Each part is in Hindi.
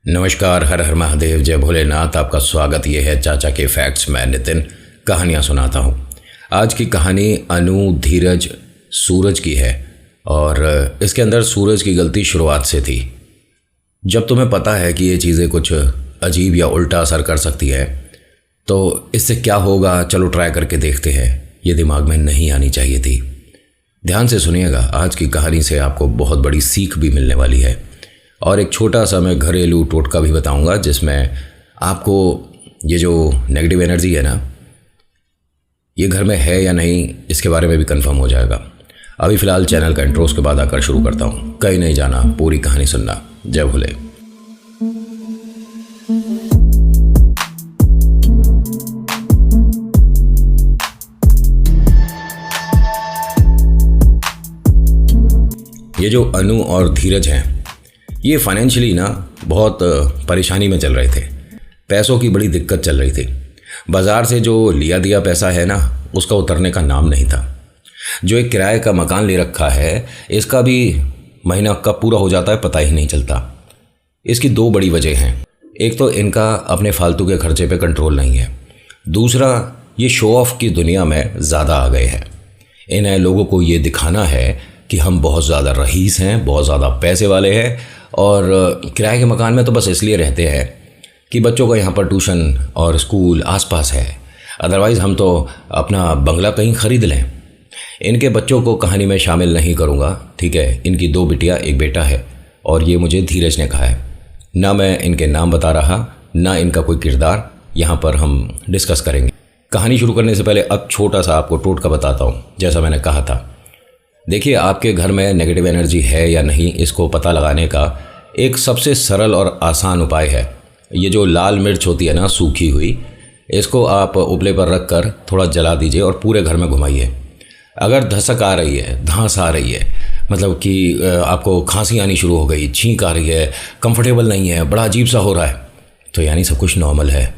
नमस्कार, हर हर महादेव, जय भोलेनाथ। आपका स्वागत ये है चाचा के फैक्ट्स। मैं नितिन कहानियाँ सुनाता हूँ। आज की कहानी अनु, धीरज, सूरज की है और इसके अंदर सूरज की गलती शुरुआत से थी। जब तुम्हें पता है कि ये चीज़ें कुछ अजीब या उल्टा असर कर सकती है तो इससे क्या होगा, चलो ट्राई करके देखते हैं, ये दिमाग में नहीं आनी चाहिए थी। ध्यान से सुनिएगा, आज की कहानी से आपको बहुत बड़ी सीख भी मिलने वाली है और एक छोटा सा मैं घरेलू टोटका भी बताऊंगा जिसमें आपको ये जो नेगेटिव एनर्जी है ना, ये घर में है या नहीं, इसके बारे में भी कंफर्म हो जाएगा। अभी फ़िलहाल चैनल का इंट्रो उसके बाद आकर शुरू करता हूँ। कहीं नहीं जाना, पूरी कहानी सुनना। जय भोले। ये जो अनु और धीरज हैं, ये फाइनेंशियली ना बहुत परेशानी में चल रहे थे। पैसों की बड़ी दिक्कत चल रही थी। बाज़ार से जो लिया दिया पैसा है ना, उसका उतरने का नाम नहीं था। जो एक किराए का मकान ले रखा है, इसका भी महीना कब पूरा हो जाता है पता ही नहीं चलता। इसकी दो बड़ी वजह हैं। एक तो इनका अपने फालतू के खर्चे पे कंट्रोल नहीं है। दूसरा, ये शो ऑफ की दुनिया में ज़्यादा आ गए हैं। इन्हें लोगों को ये दिखाना है कि हम बहुत ज़्यादा रईस हैं, बहुत ज़्यादा पैसे वाले हैं और किराए के मकान में तो बस इसलिए रहते हैं कि बच्चों का यहाँ पर ट्यूशन और स्कूल आसपास है। अदरवाइज़ हम तो अपना बंगला कहीं ख़रीद लें। इनके बच्चों को कहानी में शामिल नहीं करूँगा, ठीक है। इनकी दो बिटिया, एक बेटा है और ये मुझे धीरज ने कहा है। ना मैं इनके नाम बता रहा, ना इनका कोई किरदार यहाँ पर हम डिस्कस करेंगे। कहानी शुरू करने से पहले अब छोटा सा आपको टोटका बताता हूँ। जैसा मैंने कहा था, देखिए, आपके घर में नेगेटिव एनर्जी है या नहीं, इसको पता लगाने का एक सबसे सरल और आसान उपाय है। ये जो लाल मिर्च होती है ना, सूखी हुई, इसको आप उपले पर रख कर थोड़ा जला दीजिए और पूरे घर में घुमाइए। अगर धसक आ रही है, धांस आ रही है, मतलब कि आपको खांसी आनी शुरू हो गई, छींक आ रही है, कंफर्टेबल नहीं है, बड़ा अजीब सा हो रहा है, तो यानी सब कुछ नॉर्मल है।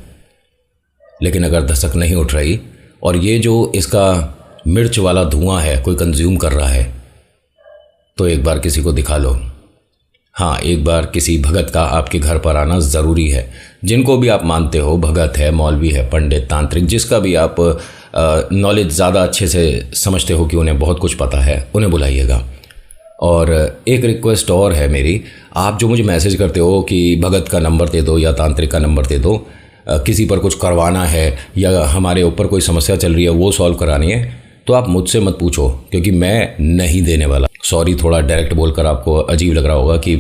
लेकिन अगर धसक नहीं उठ रही और ये जो इसका मिर्च वाला धुआं है कोई कंज्यूम कर रहा है, तो एक बार किसी को दिखा लो। हाँ, एक बार किसी भगत का आपके घर पर आना ज़रूरी है। जिनको भी आप मानते हो, भगत है, मौलवी है, पंडित, तांत्रिक, जिसका भी आप नॉलेज ज़्यादा अच्छे से समझते हो कि उन्हें बहुत कुछ पता है, उन्हें बुलाइएगा। और एक रिक्वेस्ट और है मेरी, आप जो मुझे मैसेज करते हो कि भगत का नंबर दे दो या तांत्रिक का नंबर दे दो, किसी पर कुछ करवाना है या हमारे ऊपर कोई समस्या चल रही है वो सॉल्व करानी है, तो आप मुझसे मत पूछो, क्योंकि मैं नहीं देने वाला। सॉरी, थोड़ा डायरेक्ट बोलकर आपको अजीब लग रहा होगा कि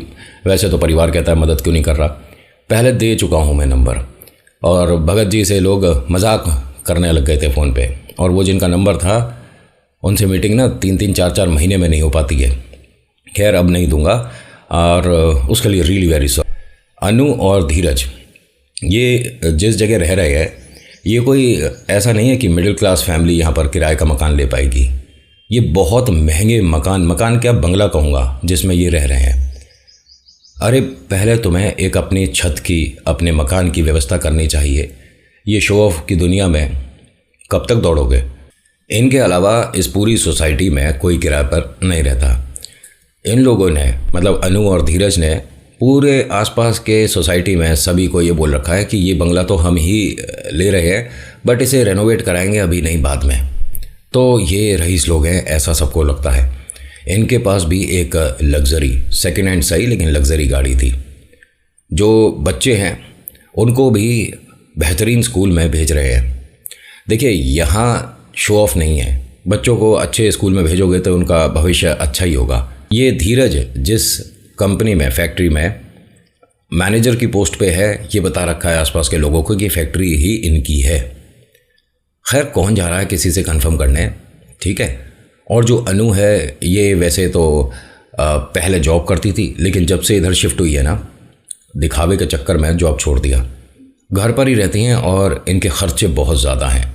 वैसे तो परिवार कहता है मदद क्यों नहीं कर रहा। पहले दे चुका हूँ मैं नंबर, और भगत जी से लोग मजाक करने लग गए थे फ़ोन पे, और वो जिनका नंबर था उनसे मीटिंग ना 3-3, 4-4 महीने में नहीं हो पाती है। खैर, अब नहीं दूंगा और उसके लिए रियली वेरी सॉरी। अनु और धीरज ये जिस जगह रह रहे हैं, ये कोई ऐसा नहीं है कि मिडिल क्लास फैमिली यहाँ पर किराए का मकान ले पाएगी। ये बहुत महंगे मकान क्या, बंगला कहूँगा, जिसमें ये रह रहे हैं। अरे पहले तुम्हें एक अपनी छत की, अपने मकान की व्यवस्था करनी चाहिए। ये शो ऑफ की दुनिया में कब तक दौड़ोगे? इनके अलावा इस पूरी सोसाइटी में कोई किराए पर नहीं रहता। इन लोगों ने, मतलब अनु और धीरज ने, पूरे आसपास के सोसाइटी में सभी को ये बोल रखा है कि ये बंगला तो हम ही ले रहे हैं, बट इसे रेनोवेट कराएंगे, अभी नहीं बाद में। तो ये रईस लोग हैं, ऐसा सबको लगता है। इनके पास भी एक लग्जरी, सेकेंड हैंड सही लेकिन लग्जरी गाड़ी थी। जो बच्चे हैं उनको भी बेहतरीन स्कूल में भेज रहे हैं। देखिए, यहाँ शो ऑफ नहीं है। बच्चों को अच्छे स्कूल में भेजोगे तो उनका भविष्य अच्छा ही होगा। ये धीरज जिस कंपनी में, फैक्ट्री में मैनेजर की पोस्ट पे है, ये बता रखा है आसपास के लोगों को कि फैक्ट्री ही इनकी है। खैर, कौन जा रहा है किसी से कंफर्म करने, ठीक है। और जो अनु है, ये वैसे तो पहले जॉब करती थी, लेकिन जब से इधर शिफ्ट हुई है ना, दिखावे के चक्कर में जॉब छोड़ दिया। घर पर ही रहती हैं और इनके खर्चे बहुत ज़्यादा हैं।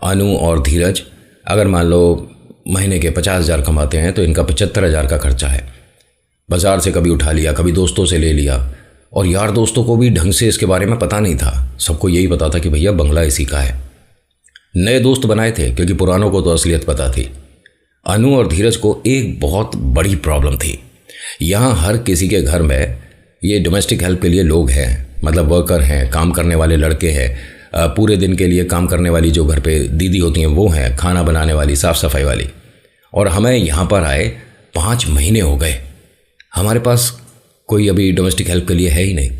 अनु और धीरज अगर मान लो महीने के 50,000 कमाते हैं तो इनका 75,000 का खर्चा है। बाज़ार से कभी उठा लिया, कभी दोस्तों से ले लिया, और यार दोस्तों को भी ढंग से इसके बारे में पता नहीं था। सबको यही पता था कि भैया बंगला इसी का है। नए दोस्त बनाए थे क्योंकि पुरानों को तो असलियत पता थी। अनु और धीरज को एक बहुत बड़ी प्रॉब्लम थी। यहाँ हर किसी के घर में ये डोमेस्टिक हेल्प के लिए लोग हैं, मतलब वर्कर हैं, काम करने वाले लड़के हैं, पूरे दिन के लिए काम करने वाली जो घर पे दीदी होती हैं वो हैं, खाना बनाने वाली, साफ़ सफाई वाली। और हमें यहाँ पर आए 5 महीने हो गए, हमारे पास कोई अभी डोमेस्टिक हेल्प के लिए है ही नहीं।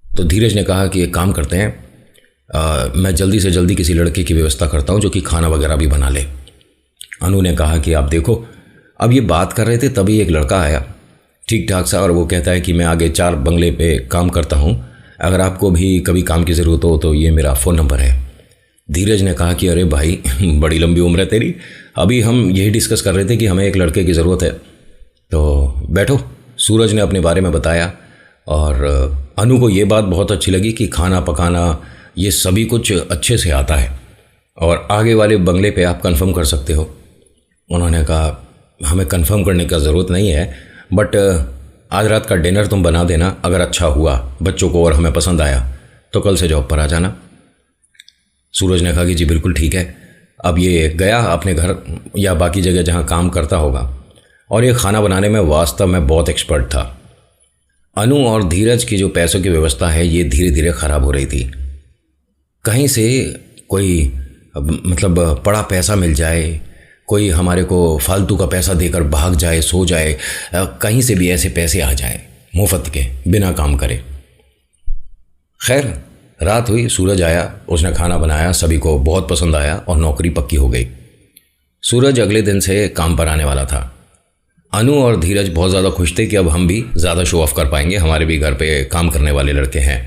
तो धीरज ने कहा कि एक काम करते हैं, मैं जल्दी से जल्दी किसी लड़के की व्यवस्था करता हूँ जो कि खाना वगैरह भी बना ले। अनु ने कहा कि आप देखो, अब ये बात कर रहे थे तभी एक लड़का आया ठीक ठाक सा, और वो कहता है कि मैं आगे 4 बंगले पे काम करता हूँ, अगर आपको भी कभी काम की ज़रूरत हो तो ये मेरा फ़ोन नंबर है। धीरज ने कहा कि अरे भाई बड़ी लंबी उम्र है तेरी, अभी हम यही डिस्कस कर रहे थे कि हमें एक लड़के की ज़रूरत है, तो बैठो। सूरज ने अपने बारे में बताया और अनु को ये बात बहुत अच्छी लगी कि खाना पकाना ये सभी कुछ अच्छे से आता है और आगे वाले बंगले पे आप कंफर्म कर सकते हो। उन्होंने कहा हमें कंफर्म करने का ज़रूरत नहीं है, बट आज रात का डिनर तुम बना देना, अगर अच्छा हुआ बच्चों को और हमें पसंद आया तो कल से जॉब पर आ जाना। सूरज ने कहा कि जी बिल्कुल ठीक है। अब ये गया अपने घर या बाकी जगह जहाँ काम करता होगा, और ये खाना बनाने में वास्तव में बहुत एक्सपर्ट था। अनु और धीरज की जो पैसों की व्यवस्था है ये धीरे धीरे ख़राब हो रही थी। कहीं से कोई मतलब बड़ा पैसा मिल जाए, कोई हमारे को फालतू का पैसा देकर भाग जाए, सो जाए, कहीं से भी ऐसे पैसे आ जाए मुफ्त के, बिना काम करे। खैर रात हुई, सूरज आया, उसने खाना बनाया, सभी को बहुत पसंद आया और नौकरी पक्की हो गई। सूरज अगले दिन से काम पर आने वाला था। अनु और धीरज बहुत ज़्यादा खुश थे कि अब हम भी ज़्यादा शो ऑफ कर पाएंगे, हमारे भी घर पे काम करने वाले लड़के हैं।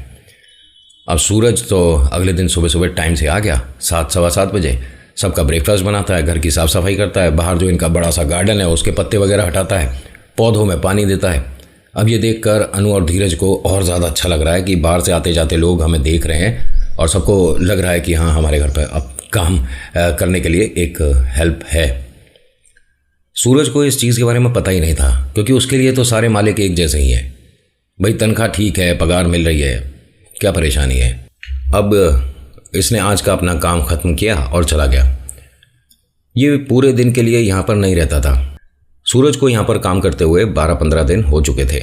अब सूरज तो अगले दिन सुबह सुबह टाइम से आ गया, 7 सवा 7 बजे। सबका ब्रेकफास्ट बनाता है, घर की साफ़ सफाई करता है, बाहर जो इनका बड़ा सा गार्डन है उसके पत्ते वगैरह हटाता है, पौधों में पानी देता है। अब ये देखकर अनु और धीरज को और ज़्यादा अच्छा लग रहा है कि बाहर से आते जाते लोग हमें देख रहे हैं और सबको लग रहा है कि हाँ हमारे घर पर अब काम करने के लिए एक हेल्प है। सूरज को इस चीज़ के बारे में पता ही नहीं था, क्योंकि उसके लिए तो सारे मालिक एक जैसे ही हैं। भाई तनख्वाह ठीक है, पगार मिल रही है, क्या परेशानी है। अब इसने आज का अपना काम ख़त्म किया और चला गया। ये पूरे दिन के लिए यहाँ पर नहीं रहता था। सूरज को यहाँ पर काम करते हुए 12-15 दिन हो चुके थे।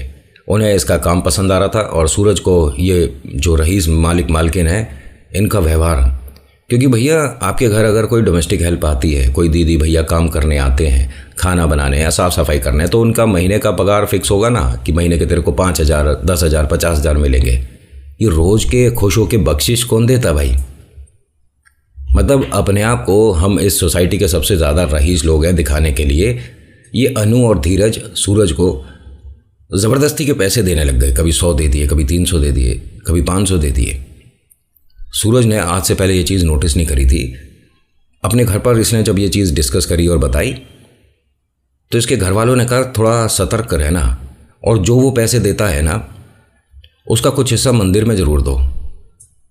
उन्हें इसका काम पसंद आ रहा था और सूरज को ये जो रईस मालिक मालकिन है इनका व्यवहार, क्योंकि भैया आपके घर अगर कोई डोमेस्टिक हेल्प आती है, कोई दीदी भैया काम करने आते हैं, खाना बनाने या साफ़ सफाई करने, तो उनका महीने का पगार फिक्स होगा ना कि महीने के तेरे को 5,000, 10,000, 50,000 मिलेंगे। ये रोज़ के खुश हो के बख्शिश कौन देता भाई। मतलब अपने आप को हम इस सोसाइटी के सबसे ज़्यादा रईस लोग हैं दिखाने के लिए ये अनु और धीरज सूरज को ज़बरदस्ती के पैसे देने लग गए। कभी 100 दे दिए, कभी 300 दे दिए, कभी 500 दे दिए। सूरज ने आज से पहले ये चीज़ नोटिस नहीं करी थी। अपने घर पर इसने जब ये चीज़ डिस्कस करी और बताई तो इसके घर वालों ने कहा थोड़ा सतर्क रहना, और जो वो पैसे देता है ना उसका कुछ हिस्सा मंदिर में ज़रूर दो।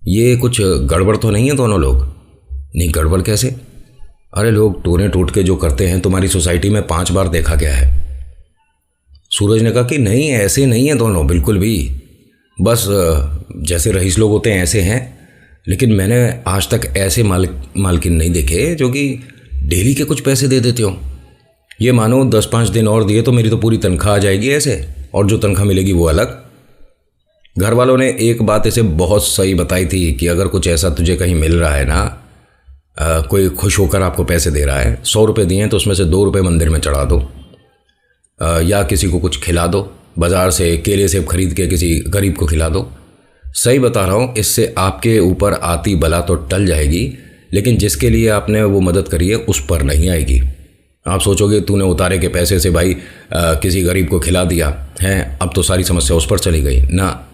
ये कुछ गड़बड़ तो नहीं है दोनों लोग। नहीं गड़बड़ कैसे? अरे लोग टोने टूट के जो करते हैं तुम्हारी सोसाइटी में 5 बार देखा गया है। सूरज ने कहा कि नहीं ऐसे नहीं है दोनों, बिल्कुल भी, बस जैसे रईस लोग होते हैं ऐसे हैं, लेकिन मैंने आज तक ऐसे मालकिन नहीं देखे जो कि डेली के कुछ पैसे दे देते हो। ये मानो 10-5 दिन और दिए तो मेरी तो पूरी तनख्वाह आ जाएगी ऐसे, और जो तनख्वाह मिलेगी वो अलग। घर वालों ने एक बात इसे बहुत सही बताई थी कि अगर कुछ ऐसा तुझे कहीं मिल रहा है ना, कोई खुश होकर आपको पैसे दे रहा है, 100 रुपये दिए हैं तो उसमें से 2 रुपये मंदिर में चढ़ा दो, या किसी को कुछ खिला दो, बाज़ार से केले सेब खरीद के किसी गरीब को खिला दो। सही बता रहा हूँ, इससे आपके ऊपर आती बला तो टल जाएगी, लेकिन जिसके लिए आपने वो मदद करी है उस पर नहीं आएगी। आप सोचोगे तूने उतारे के पैसे से भाई किसी गरीब को खिला दिया है, अब तो सारी समस्या उस पर चली गई ना।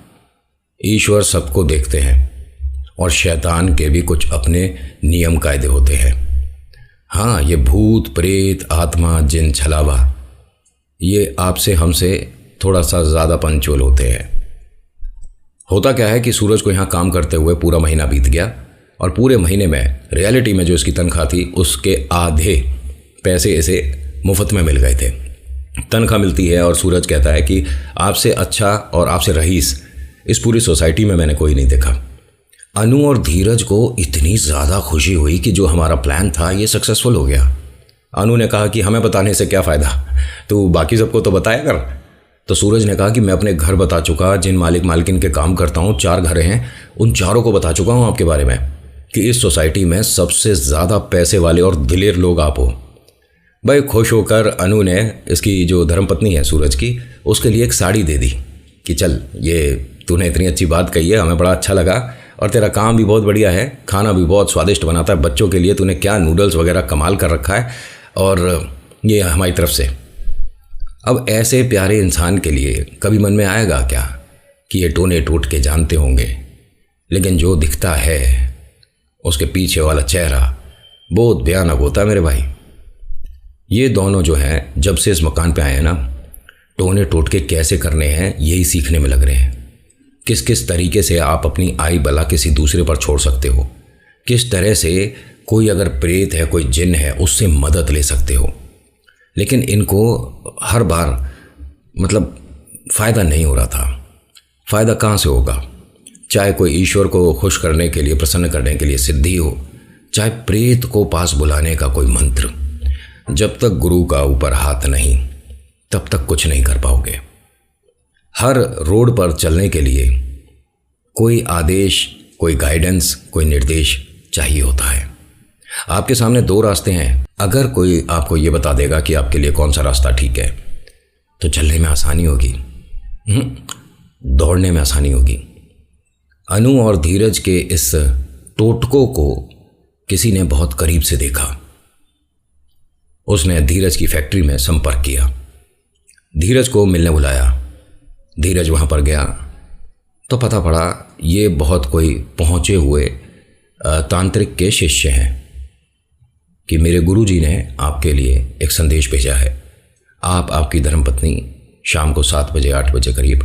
ईश्वर सबको देखते हैं और शैतान के भी कुछ अपने नियम कायदे होते हैं। हाँ, ये भूत प्रेत आत्मा जिन छलावा ये आपसे हमसे थोड़ा सा ज़्यादा पंचुअल होते हैं। होता क्या है कि सूरज को यहाँ काम करते हुए पूरा महीना बीत गया और पूरे महीने में रियलिटी में जो इसकी तनख्वाह थी उसके आधे पैसे इसे मुफ्त में मिल गए थे। तनख्वाह मिलती है और सूरज कहता है कि आपसे अच्छा और आपसे रईस इस पूरी सोसाइटी में मैंने कोई नहीं देखा। अनु और धीरज को इतनी ज़्यादा खुशी हुई कि जो हमारा प्लान था ये सक्सेसफुल हो गया। अनु ने कहा कि हमें बताने से क्या फ़ायदा, तू बाकी सबको तो बताया कर। तो सूरज ने कहा कि मैं अपने घर बता चुका, जिन मालिक मालकिन के काम करता हूँ 4 घर हैं, उन चारों को बता चुका हूँ आपके बारे में कि इस सोसाइटी में सबसे ज़्यादा पैसे वाले और दिलेर लोग आप हो। भाई खुश होकर अनु ने इसकी जो धर्मपत्नी है सूरज की, उसके लिए एक साड़ी दे दी कि चल ये तूने इतनी अच्छी बात कही है, हमें बड़ा अच्छा लगा, और तेरा काम भी बहुत बढ़िया है, खाना भी बहुत स्वादिष्ट बनाता है, बच्चों के लिए तूने क्या नूडल्स वगैरह कमाल कर रखा है, और ये हमारी तरफ से। अब ऐसे प्यारे इंसान के लिए कभी मन में आएगा क्या कि ये टोने टूट के जानते होंगे, लेकिन जो दिखता है उसके पीछे वाला चेहरा बहुत भयानक होता है मेरे भाई। ये दोनों जो हैं जब से इस मकान पे आए हैं ना, टोने टोटके कैसे करने हैं यही सीखने में लग रहे हैं। किस किस तरीके से आप अपनी आई बला किसी दूसरे पर छोड़ सकते हो, किस तरह से कोई अगर प्रेत है, कोई जिन है, उससे मदद ले सकते हो। लेकिन इनको हर बार मतलब फ़ायदा नहीं हो रहा था। फ़ायदा कहाँ से होगा? चाहे कोई ईश्वर को खुश करने के लिए, प्रसन्न करने के लिए सिद्धि हो, चाहे प्रेत को पास बुलाने का कोई मंत्र, जब तक गुरु का ऊपर हाथ नहीं तब तक कुछ नहीं कर पाओगे। हर रोड पर चलने के लिए कोई आदेश, कोई गाइडेंस, कोई निर्देश चाहिए होता है। आपके सामने 2 रास्ते हैं। अगर कोई आपको ये बता देगा कि आपके लिए कौन सा रास्ता ठीक है तो चलने में आसानी होगी, दौड़ने में आसानी होगी। अनु और धीरज के इस टोटकों को किसी ने बहुत करीब से देखा। उसने धीरज की फैक्ट्री में संपर्क किया, धीरज को मिलने बुलाया। धीरज वहाँ पर गया तो पता पड़ा ये बहुत कोई पहुँचे हुए तांत्रिक के शिष्य हैं कि मेरे गुरुजी ने आपके लिए एक संदेश भेजा है, आप आपकी धर्मपत्नी शाम को 7 बजे 8 बजे करीब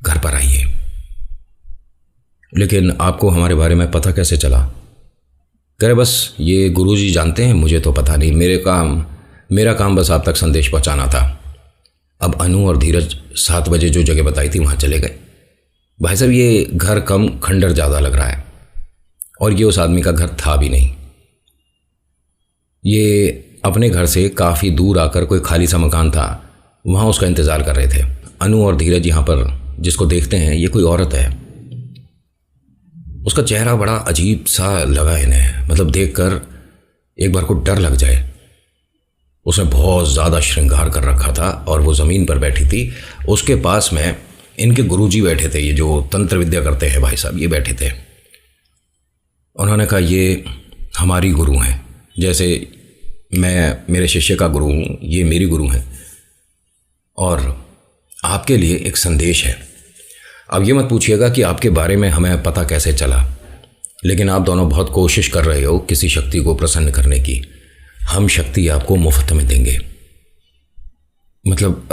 घर पर आइए। लेकिन आपको हमारे बारे में पता कैसे चला? कह रहे बस ये गुरुजी जानते हैं, मुझे तो पता नहीं, मेरा काम बस आप तक संदेश पहुंचाना था। अब अनु और धीरज 7 बजे जो जगह बताई थी वहाँ चले गए। भाई साहब ये घर कम खंडर ज़्यादा लग रहा है, और ये उस आदमी का घर था भी नहीं। ये अपने घर से काफ़ी दूर आकर कोई खाली सा मकान था, वहाँ उसका इंतज़ार कर रहे थे। अनु और धीरज यहाँ पर जिसको देखते हैं ये कोई औरत है। उसका चेहरा बड़ा अजीब सा लगा इन्हें, मतलब देखकर एक बार को डर लग जाए। उसने बहुत ज़्यादा श्रृंगार कर रखा था और वो ज़मीन पर बैठी थी। उसके पास में इनके गुरुजी बैठे थे, ये जो तंत्र विद्या करते हैं भाई साहब, ये बैठे थे। उन्होंने कहा ये हमारी गुरु हैं, जैसे मैं मेरे शिष्य का गुरु हूँ, ये मेरी गुरु हैं, और आपके लिए एक संदेश है। अब ये मत पूछिएगा कि आपके बारे में हमें पता कैसे चला, लेकिन आप दोनों बहुत कोशिश कर रहे हो किसी शक्ति को प्रसन्न करने की। हम शक्ति आपको मुफ्त में देंगे। मतलब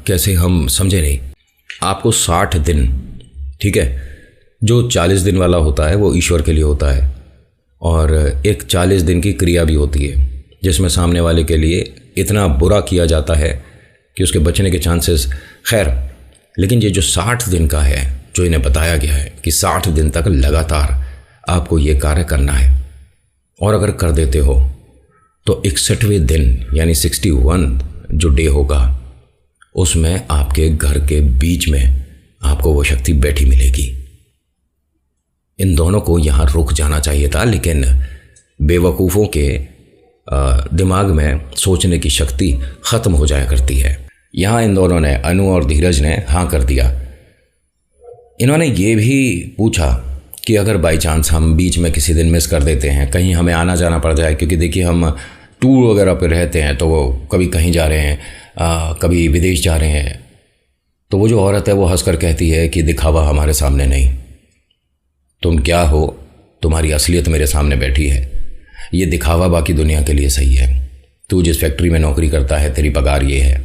कैसे? हम समझे नहीं। आपको 60 दिन, ठीक है, जो 40 दिन वाला होता है वो ईश्वर के लिए होता है, और एक 40 दिन की क्रिया भी होती है जिसमें सामने वाले के लिए इतना बुरा किया जाता है कि उसके बचने के चांसेस, खैर। लेकिन ये जो 60 दिन का है, जो इन्हें बताया गया है कि 60 दिन तक लगातार आपको ये कार्य करना है, और अगर कर देते हो तो 61वें दिन यानी 61 जो डे होगा उसमें आपके घर के बीच में आपको वो शक्ति बैठी मिलेगी। इन दोनों को यहाँ रुक जाना चाहिए था, लेकिन बेवकूफ़ों के दिमाग में सोचने की शक्ति ख़त्म हो जाया करती है। यहाँ इन दोनों ने, अनु और धीरज ने हाँ कर दिया। इन्होंने ये भी पूछा कि अगर बाई चांस हम बीच में किसी दिन मिस कर देते हैं, कहीं हमें आना जाना पड़ जाए, क्योंकि देखिए हम टूर वगैरह पे रहते हैं, तो वो कभी कहीं जा रहे हैं, कभी विदेश जा रहे हैं, तो वो जो औरत है वो हंसकर कहती है कि दिखावा हमारे सामने नहीं, तुम क्या हो, तुम्हारी असलियत मेरे सामने बैठी है। ये दिखावा बाकी दुनिया के लिए सही है। तू जिस फैक्ट्री में नौकरी करता है तेरी पगार ये है,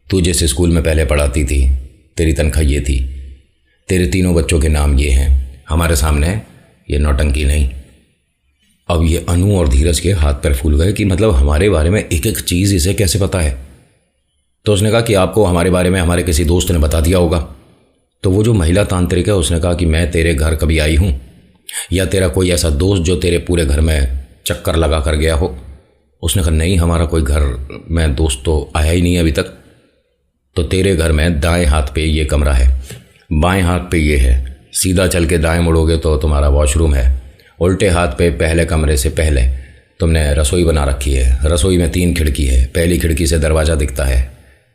तू जिस स्कूल में पहले पढ़ाती थी तेरी तनख्वाह ये थी, तेरे 3 बच्चों के नाम ये हैं, हमारे सामने ये नौटंकी नहीं। अब ये अनु और धीरज के हाथ पैर फूल गए कि मतलब हमारे बारे में एक एक चीज़ इसे कैसे पता है। तो उसने कहा कि आपको हमारे बारे में हमारे किसी दोस्त ने बता दिया होगा। तो वो जो महिला तांत्रिक है उसने कहा कि मैं तेरे घर कभी आई हूँ, या तेरा कोई ऐसा दोस्त जो तेरे पूरे घर में चक्कर लगा कर गया हो? उसने कहा नहीं, हमारा कोई घर में दोस्त तो आया ही नहीं अभी तक। तो तेरे घर में दाएं हाथ पे ये कमरा है, बाएं हाथ पे ये है। सीधा चल के दाएं मुड़ोगे तो तुम्हारा वॉशरूम है। उल्टे हाथ पे पहले कमरे से पहले तुमने रसोई बना रखी है। रसोई में 3 खिड़की है। पहली खिड़की से दरवाज़ा दिखता है।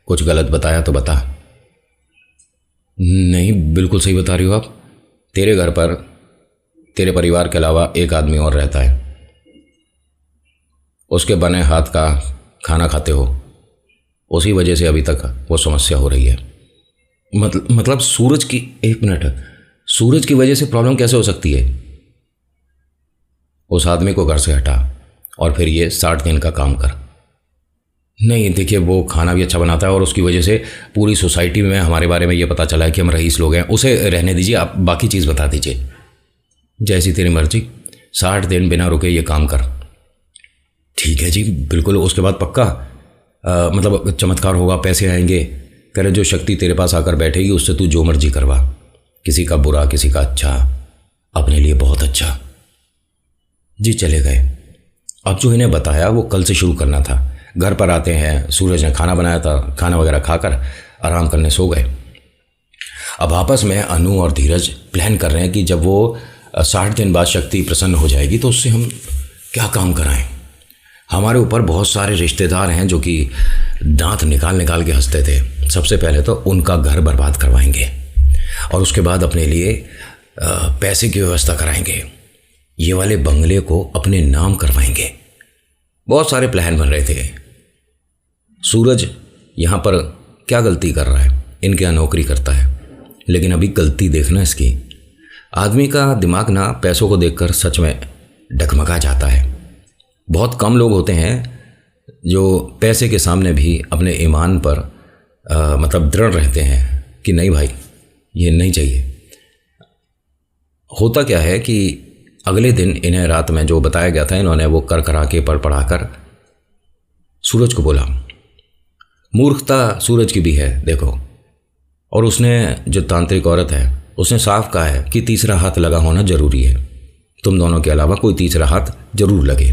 कुछ गलत बताया तो बता। नहीं, बिल्कुल सही बता रही हो आप। तेरे घर पर तेरे परिवार के अलावा एक आदमी और रहता है। उसके बने हाथ का खाना खाते हो, उसी वजह से अभी तक वो समस्या हो रही है। मतलब सूरज की, 1 मिनट, सूरज की वजह से प्रॉब्लम कैसे हो सकती है? उस आदमी को घर से हटा और फिर ये 60 दिन का काम कर। नहीं देखिए, वो खाना भी अच्छा बनाता है और उसकी वजह से पूरी सोसाइटी में हमारे बारे में ये पता चला है कि हम रईस लोग हैं। उसे रहने दीजिए, आप बाकी चीज़ बता दीजिए। जैसी तेरी मर्जी, 60 दिन बिना रुके ये काम कर। ठीक है जी, बिल्कुल। उसके बाद पक्का मतलब चमत्कार होगा, पैसे आएंगे। कह रहे जो शक्ति तेरे पास आकर बैठेगी उससे तू जो मर्जी करवा, किसी का बुरा, किसी का अच्छा, अपने लिए बहुत अच्छा। जी चले गए। अब जो इन्हें बताया वो कल से शुरू करना था। घर पर आते हैं, सूरज ने खाना बनाया था, खाना वगैरह खाकर आराम करने सो गए। अब आपस में अनु और धीरज प्लान कर रहे हैं कि जब वो 60 दिन बाद शक्ति प्रसन्न हो जाएगी तो उससे हम क्या काम कराएं। हमारे ऊपर बहुत सारे रिश्तेदार हैं जो कि दांत निकाल निकाल के हंसते थे। सबसे पहले तो उनका घर बर्बाद करवाएंगे और उसके बाद अपने लिए पैसे की व्यवस्था कराएंगे। ये वाले बंगले को अपने नाम करवाएंगे। बहुत सारे प्लान बन रहे थे। सूरज यहाँ पर क्या गलती कर रहा है? इनके यहाँ नौकरी करता है, लेकिन अभी गलती देखना इसकी। आदमी का दिमाग ना पैसों को देखकर सच में डगमगा जाता है। बहुत कम लोग होते हैं जो पैसे के सामने भी अपने ईमान पर मतलब दृढ़ रहते हैं कि नहीं भाई, ये नहीं चाहिए। होता क्या है कि अगले दिन इन्हें रात में जो बताया गया था, इन्होंने वो कर करा के पढ़ा कर सूरज को बोला। मूर्खता सूरज की भी है देखो। और उसने, जो तांत्रिक औरत है, उसने साफ कहा है कि तीसरा हाथ लगा होना जरूरी है। तुम दोनों के अलावा कोई तीसरा हाथ जरूर लगे।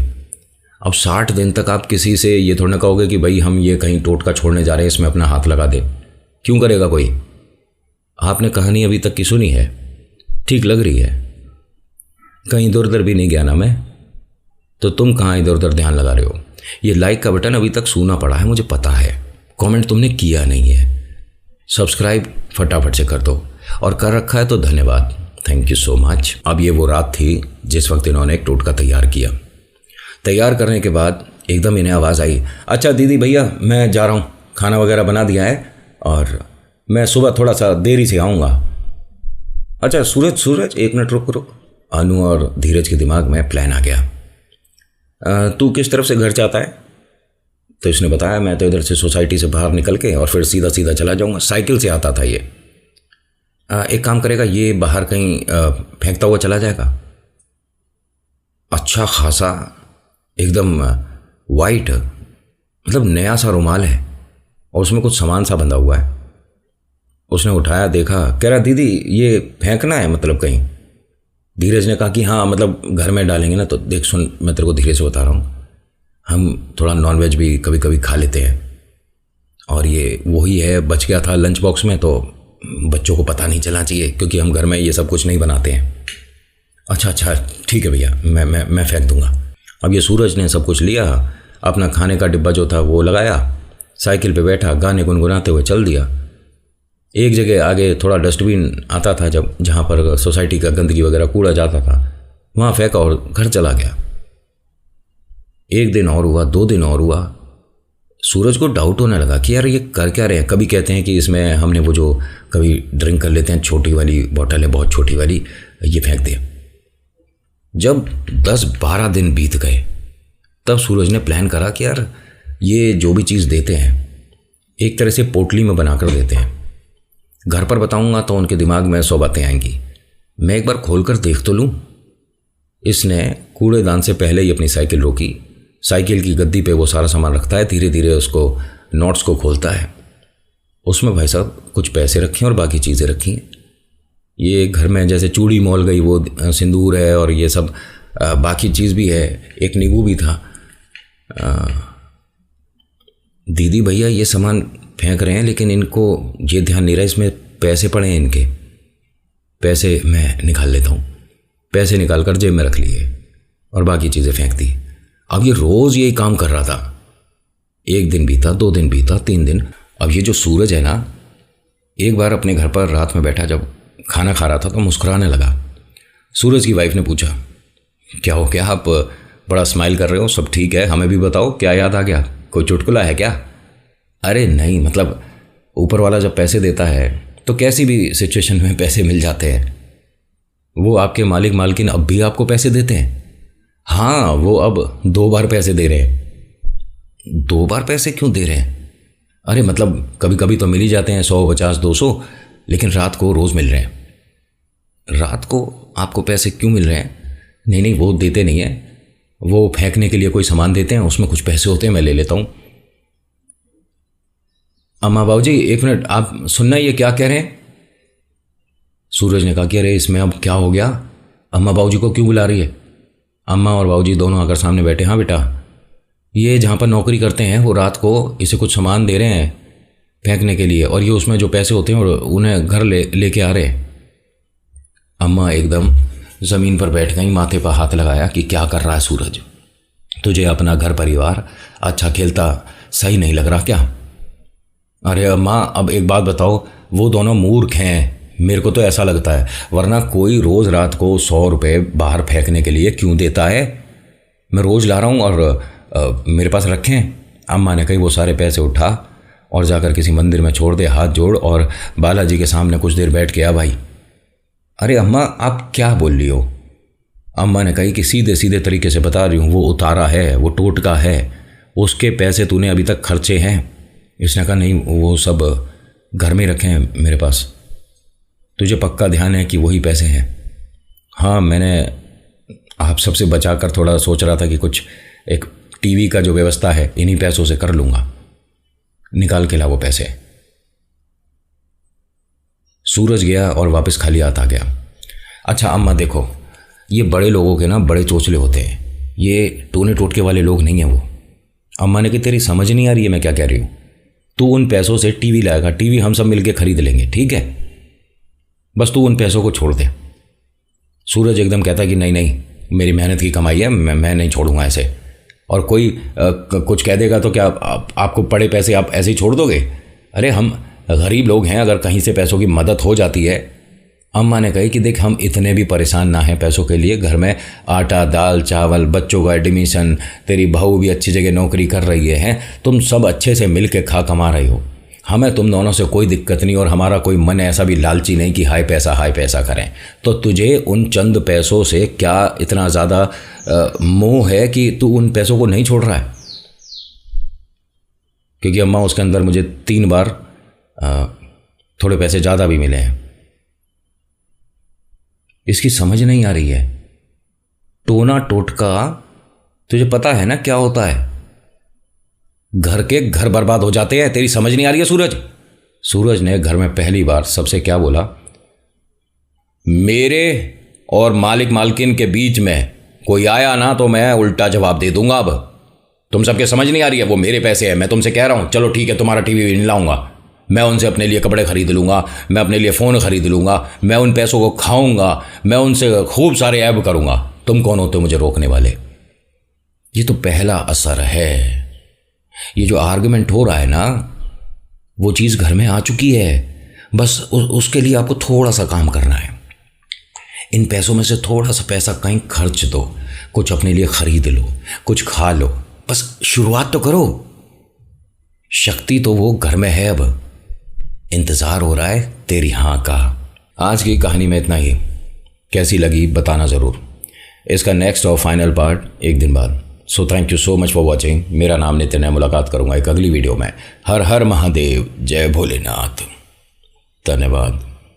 अब 60 दिन तक आप किसी से ये थोड़ा ना कहोगे कि भाई हम ये कहीं टोटका छोड़ने जा रहे हैं, इसमें अपना हाथ लगा दे। क्यों करेगा कोई? आपने कहानी अभी तक की सुनी है, ठीक लग रही है। कहीं इधर उधर भी नहीं गया ना मैं, तो तुम कहाँ इधर उधर ध्यान लगा रहे हो? ये लाइक का बटन अभी तक सूना पड़ा है, मुझे पता है। कमेंट तुमने किया नहीं है। सब्सक्राइब फटाफट से कर दो, और कर रखा है तो धन्यवाद, थैंक यू सो मच। अब ये वो रात थी जिस वक्त इन्होंने एक टोटका तैयार किया। तैयार करने के बाद एकदम इन्हें आवाज़ आई, अच्छा दीदी भैया मैं जा रहा हूँ, खाना वगैरह बना दिया है और मैं सुबह थोड़ा सा देरी से आऊँगा। अच्छा सूरज 1 मिनट रुक। अनु और धीरज के दिमाग में प्लान आ गया। तू किस तरफ से घर जाता है? तो इसने बताया मैं तो इधर से सोसाइटी से बाहर निकल के और फिर सीधा सीधा चला जाऊँगा। साइकिल से आता था ये। एक काम करेगा, ये बाहर कहीं फेंकता हुआ चला जाएगा। अच्छा खासा एकदम वाइट, मतलब नया सा रुमाल है और उसमें कुछ सामान सा बंधा हुआ है। उसने उठाया, देखा, कह रहा दीदी ये फेंकना है मतलब कहीं? धीरज ने कहा कि हाँ मतलब घर में डालेंगे ना। तो देख सुन, मैं तेरे को धीरे से बता रहा हूँ, हम थोड़ा नॉनवेज भी कभी कभी खा लेते हैं और ये वही है, बच गया था लंच बॉक्स में, तो बच्चों को पता नहीं चलना चाहिए क्योंकि हम घर में ये सब कुछ नहीं बनाते हैं। अच्छा ठीक है भैया, मैं फेंक दूंगा। अब ये सूरज ने सब कुछ लिया, अपना खाने का डिब्बा जो था वो लगाया, साइकिल पे बैठा, गाने गुनगुनाते हुए चल दिया। एक जगह आगे थोड़ा डस्टबिन आता था जब, जहाँ पर सोसाइटी का गंदगी वगैरह कूड़ा जाता था, वहाँ फेंका और घर चला गया। 1 दिन और हुआ, 2 दिन और हुआ। सूरज को डाउट होने लगा कि यार ये कर क्या रहे हैं। कभी कहते हैं कि इसमें हमने वो जो कभी ड्रिंक कर लेते हैं छोटी वाली बॉटल है, बहुत छोटी वाली, ये फेंक दिया। जब 10-12 दिन बीत गए तब सूरज ने प्लान करा कि यार ये जो भी चीज़ देते हैं एक तरह से पोटली में बनाकर देते हैं। घर पर बताऊंगा तो उनके दिमाग में 100 बातें आएंगी। मैं एक बार खोल कर देख तो लूँ। इसने कूड़ेदान से पहले ही अपनी साइकिल रोकी। साइकिल की गद्दी पे वो सारा सामान रखता है, धीरे धीरे उसको नोट्स को खोलता है। उसमें भाई साहब कुछ पैसे रखे और बाकी चीज़ें रखी हैं। ये घर में जैसे चूड़ी मॉल गई, वो सिंदूर है और ये सब बाकी चीज़ भी है, एक नींबू भी था। दीदी भैया ये सामान फेंक रहे हैं, लेकिन इनको ये ध्यान नहीं रहा इसमें पैसे पड़े हैं इनके। पैसे मैं निकाल लेता हूँ। पैसे निकाल कर जेब में रख लिए और बाकी चीज़ें फेंक दी। अब ये रोज़ यही काम कर रहा था। 1 दिन बीता, 2 दिन बीता, 3 दिन। अब ये जो सूरज है ना, एक बार अपने घर पर रात में बैठा, जब खाना खा रहा था तो मुस्कुराने लगा। सूरज की वाइफ ने पूछा, क्या हो गया, आप बड़ा स्माइल कर रहे हो, सब ठीक है, हमें भी बताओ, क्या याद आ गया, कोई चुटकुला है क्या? अरे नहीं, मतलब ऊपर वाला जब पैसे देता है तो कैसी भी सिचुएशन में पैसे मिल जाते हैं। वो आपके मालिक मालकिन अब भी आपको पैसे देते हैं? हाँ, वो अब 2 बार पैसे दे रहे हैं। 2 बार पैसे क्यों दे रहे हैं? अरे मतलब कभी कभी तो मिल ही जाते हैं 100, 50, 200, लेकिन रात को रोज़ मिल रहे हैं। रात को आपको पैसे क्यों मिल रहे हैं? नहीं, वो देते नहीं हैं, वो फेंकने के लिए कोई सामान देते हैं, उसमें कुछ पैसे होते हैं, मैं ले लेता हूँ। अम्मा बाबूजी 1 मिनट, आप सुनना, ये क्या कह रहे हैं? सूरज ने कहा कि अरे इसमें अब क्या हो गया, अम्मा बाबूजी को क्यों बुला रही है? अम्मा और बाबूजी दोनों आकर सामने बैठे। हाँ बेटा, ये जहाँ पर नौकरी करते हैं वो रात को इसे कुछ सामान दे रहे हैं फेंकने के लिए, और ये उसमें जो पैसे होते हैं और उन्हें घर लेके आ रहे हैं। अम्मा एकदम ज़मीन पर बैठ गई, माथे पर हाथ लगाया कि क्या कर रहा है सूरज, तुझे अपना घर परिवार अच्छा खेलता सही नहीं लग रहा क्या? अरे अम्मा, अब एक बात बताओ, वो दोनों मूर्ख हैं, मेरे को तो ऐसा लगता है, वरना कोई रोज़ रात को 100 रुपये बाहर फेंकने के लिए क्यों देता है? मैं रोज़ ला रहा हूँ और मेरे पास रखे हैं। अम्मा ने कही वो सारे पैसे उठा और जाकर किसी मंदिर में छोड़ दे, हाथ जोड़ और बालाजी के सामने कुछ देर बैठ के आ भाई। अरे अम्मा, आप क्या बोल रही हो? अम्मा ने कही कि सीधे सीधे तरीके से बता रही हूँ, वो उतारा है, वो टोटका है, उसके पैसे तूने अभी तक खर्चे हैं। इसने कहा नहीं, वो सब घर में रखे हैं मेरे पास। तुझे पक्का ध्यान है कि वही पैसे हैं? हाँ, मैंने आप सबसे बचाकर थोड़ा सोच रहा था कि कुछ एक टीवी का जो व्यवस्था है इन्हीं पैसों से कर लूँगा। निकाल के ला वो पैसे। सूरज गया और वापस खाली हाथ आ गया। अच्छा अम्मा देखो, ये बड़े लोगों के ना बड़े चोचले होते हैं, ये टोने टोटके वाले लोग नहीं हैं वो। अम्मा ने कहा तेरी समझ नहीं आ रही है मैं क्या कह रही हूँ? तू उन पैसों से टीवी लाएगा, टीवी हम सब मिलके खरीद लेंगे, ठीक है? बस तू उन पैसों को छोड़ दे। सूरज एकदम कहता कि नहीं, मेरी मेहनत की कमाई है, मैं नहीं छोड़ूंगा ऐसे। और कोई कुछ कह देगा तो क्या आपको पड़े पैसे आप ऐसे ही छोड़ दोगे? अरे हम गरीब लोग हैं, अगर कहीं से पैसों की मदद हो जाती है। अम्मा ने कही कि देख, हम इतने भी परेशान ना हैं पैसों के लिए, घर में आटा दाल चावल, बच्चों का एडमिशन, तेरी बहू भी अच्छी जगह नौकरी कर रही है, तुम सब अच्छे से मिल के खा कमा रही हो, हमें तुम दोनों से कोई दिक्कत नहीं, और हमारा कोई मन ऐसा भी लालची नहीं कि हाई पैसा करें। तो तुझे उन चंद पैसों से क्या इतना ज़्यादा मोह है कि तू उन पैसों को नहीं छोड़ रहा है? क्योंकि अम्मा उसके अंदर मुझे 3 बार थोड़े पैसे ज़्यादा भी मिले हैं। इसकी समझ नहीं आ रही है। टोना टोटका तुझे पता है ना क्या होता है? घर के घर बर्बाद हो जाते हैं, तेरी समझ नहीं आ रही है सूरज? सूरज ने घर में पहली बार सबसे क्या बोला, मेरे और मालिक मालकिन के बीच में कोई आया ना तो मैं उल्टा जवाब दे दूंगा। अब तुम सबके समझ नहीं आ रही है? वो मेरे पैसे हैं, मैं तुमसे कह रहा हूं, चलो ठीक है तुम्हारा टीवी भी नहीं लाऊंगा, मैं उनसे अपने लिए कपड़े खरीद लूँगा, मैं अपने लिए फ़ोन खरीद लूँगा, मैं उन पैसों को खाऊंगा, मैं उनसे खूब सारे ऐब करूँगा, तुम कौन होते मुझे रोकने वाले? ये तो पहला असर है। ये जो आर्गुमेंट हो रहा है ना, वो चीज़ घर में आ चुकी है। बस उसके लिए आपको थोड़ा सा काम करना है। इन पैसों में से थोड़ा सा पैसा कहीं खर्च दो, कुछ अपने लिए खरीद लो, कुछ खा लो, बस शुरुआत तो करो। शक्ति तो वो घर में है, अब इंतज़ार हो रहा है तेरी हाँ का। आज की कहानी में इतना ही। कैसी लगी बताना ज़रूर। इसका नेक्स्ट और फाइनल पार्ट एक दिन बाद। So thank you so much for watching. मेरा नाम नितिन है। मुलाकात करूँगा एक अगली वीडियो में। हर हर महादेव, जय भोलेनाथ। धन्यवाद।